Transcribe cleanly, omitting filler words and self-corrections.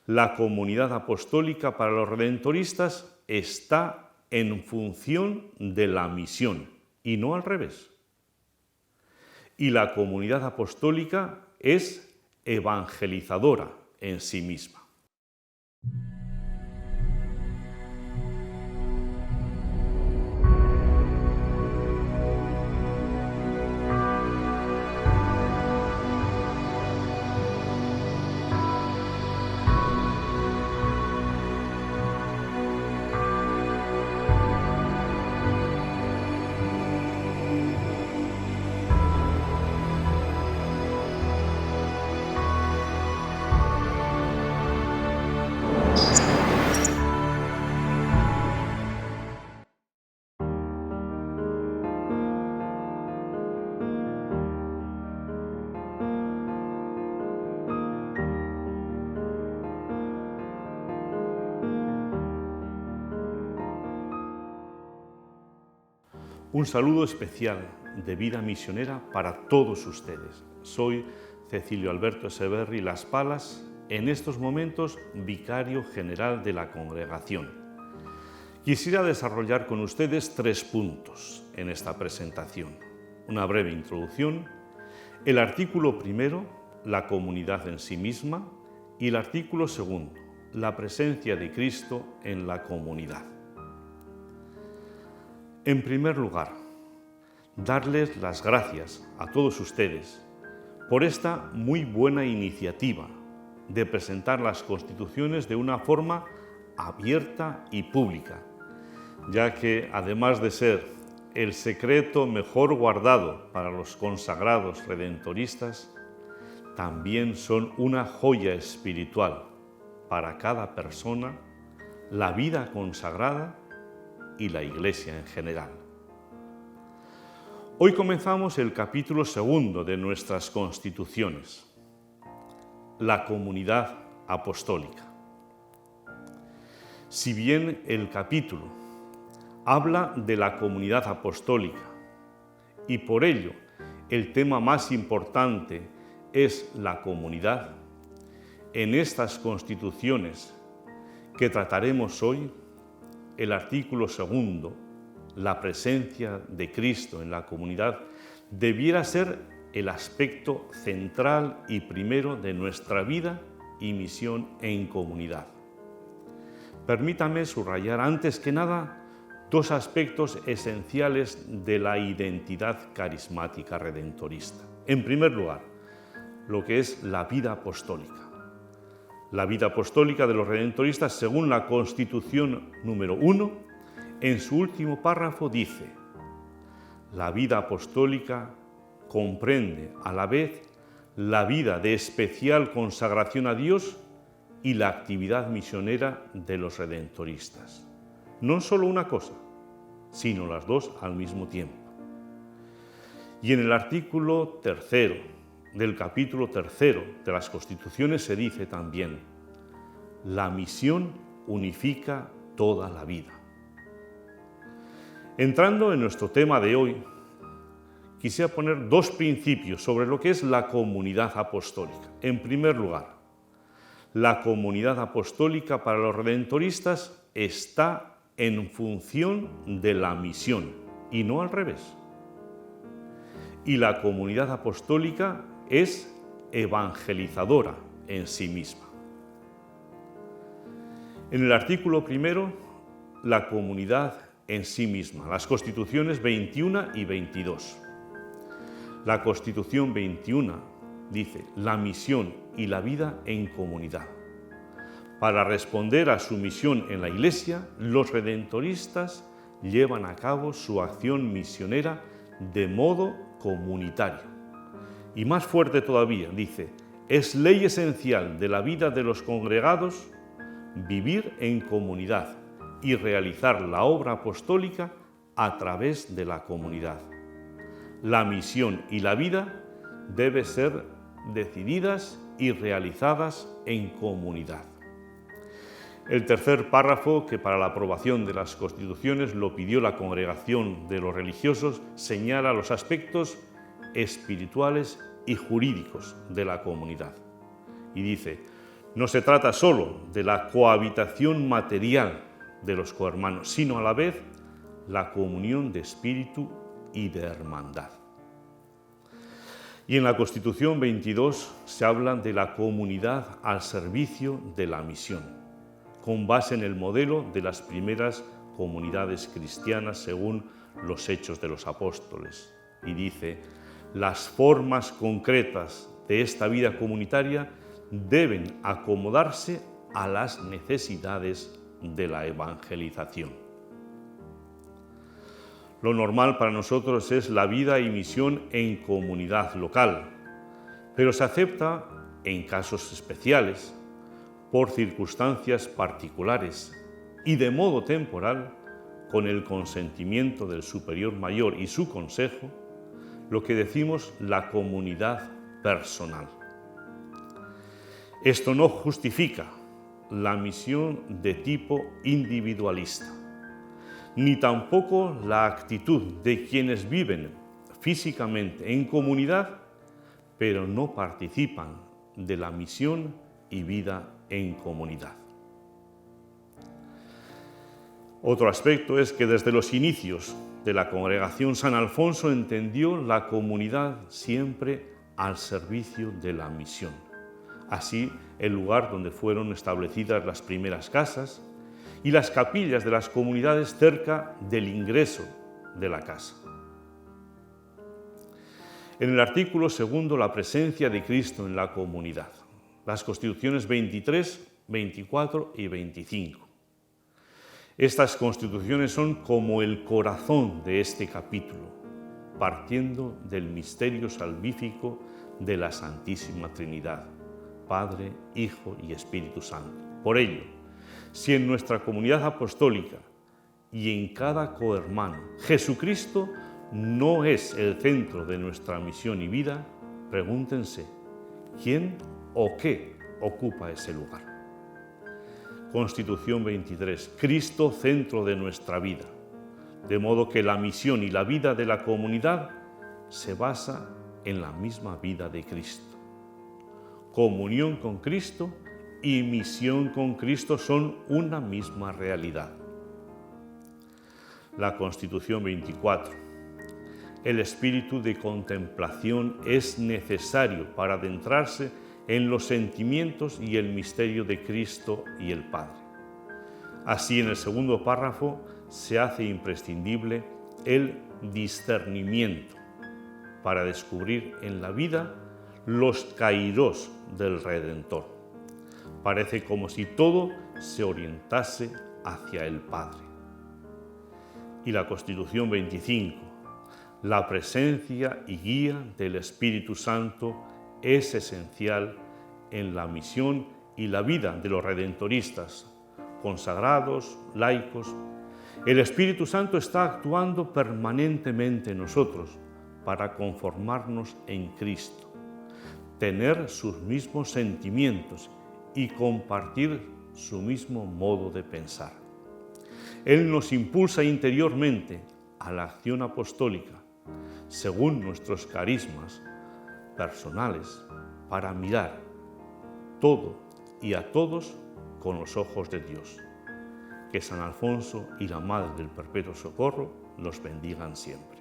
La comunidad apostólica para los redentoristas está en función de la misión y no al revés. Y la comunidad apostólica es evangelizadora en sí misma. Un saludo especial de vida misionera para todos ustedes. Soy Cecilio Alberto Echeverri Las Palas, en estos momentos vicario general de la congregación. Quisiera desarrollar con ustedes 3 puntos en esta presentación. Una breve introducción, el artículo primero, la comunidad en sí misma, y el artículo segundo, la presencia de Cristo en la comunidad. En primer lugar, darles las gracias a todos ustedes por esta muy buena iniciativa de presentar las constituciones de una forma abierta y pública, ya que además de ser el secreto mejor guardado para los consagrados redentoristas, también son una joya espiritual para cada persona, la vida consagrada y la Iglesia en general. Hoy comenzamos el capítulo 2 de nuestras constituciones, la comunidad apostólica. Si bien el capítulo habla de la comunidad apostólica y por ello el tema más importante es la comunidad, en estas constituciones que trataremos hoy, el artículo 2, la presencia de Cristo en la comunidad, debiera ser el aspecto central y primero de nuestra vida y misión en comunidad. Permítame subrayar antes que nada 2 aspectos esenciales de la identidad carismática redentorista. En primer lugar, lo que es la vida apostólica. La vida apostólica de los redentoristas, según la Constitución número 1, en su último párrafo dice: la vida apostólica comprende a la vez la vida de especial consagración a Dios y la actividad misionera de los redentoristas. No solo una cosa, sino las 2 al mismo tiempo. Y en el artículo 3 del capítulo 3 de las Constituciones se dice también: la misión unifica toda la vida. Entrando en nuestro tema de hoy, quisiera poner 2 principios sobre lo que es la comunidad apostólica. En primer lugar, la comunidad apostólica para los redentoristas está en función de la misión y no al revés. Y la comunidad apostólica es evangelizadora en sí misma. En el artículo 1, la comunidad en sí misma, las Constituciones 21 y 22. La Constitución 21 dice: la misión y la vida en comunidad. Para responder a su misión en la Iglesia, los redentoristas llevan a cabo su acción misionera de modo comunitario. Y más fuerte todavía, dice: es ley esencial de la vida de los congregados vivir en comunidad y realizar la obra apostólica a través de la comunidad. La misión y la vida deben ser decididas y realizadas en comunidad. El tercer párrafo, que para la aprobación de las Constituciones lo pidió la Congregación de los Religiosos, señala los aspectos espirituales y jurídicos de la comunidad. Y dice: No se trata solo de la cohabitación material de los cohermanos, sino a la vez la comunión de espíritu y de hermandad. Y en la Constitución 22 se habla de la comunidad al servicio de la misión, con base en el modelo de las primeras comunidades cristianas según los Hechos de los Apóstoles. Y dice, las formas concretas de esta vida comunitaria deben acomodarse a las necesidades de la evangelización. Lo normal para nosotros es la vida y misión en comunidad local, pero se acepta en casos especiales, por circunstancias particulares y de modo temporal, con el consentimiento del superior mayor y su consejo, lo que decimos la comunidad personal. Esto no justifica la misión de tipo individualista, ni tampoco la actitud de quienes viven físicamente en comunidad, pero no participan de la misión y vida en comunidad. Otro aspecto es que desde los inicios de la congregación San Alfonso entendió la comunidad siempre al servicio de la misión. Así, el lugar donde fueron establecidas las primeras casas y las capillas de las comunidades cerca del ingreso de la casa. En el artículo segundo, la presencia de Cristo en la comunidad. Las Constituciones 23, 24 y 25. Estas constituciones son como el corazón de este capítulo, partiendo del misterio salvífico de la Santísima Trinidad, Padre, Hijo y Espíritu Santo. Por ello, si en nuestra comunidad apostólica y en cada cohermano Jesucristo no es el centro de nuestra misión y vida, pregúntense, ¿quién o qué ocupa ese lugar? Constitución 23, Cristo centro de nuestra vida, de modo que la misión y la vida de la comunidad se basa en la misma vida de Cristo. Comunión con Cristo y misión con Cristo son una misma realidad. La Constitución 24, el espíritu de contemplación es necesario para adentrarse en los sentimientos y el misterio de Cristo y el Padre. Así, en el segundo párrafo, se hace imprescindible el discernimiento para descubrir en la vida los kairos del Redentor. Parece como si todo se orientase hacia el Padre. Y la Constitución 25, la presencia y guía del Espíritu Santo es esencial en la misión y la vida de los redentoristas, consagrados, laicos. El Espíritu Santo está actuando permanentemente en nosotros para conformarnos en Cristo, tener sus mismos sentimientos y compartir su mismo modo de pensar. Él nos impulsa interiormente a la acción apostólica, según nuestros carismas personales, para mirar todo y a todos con los ojos de Dios. Que San Alfonso y la Madre del Perpetuo Socorro nos bendigan siempre.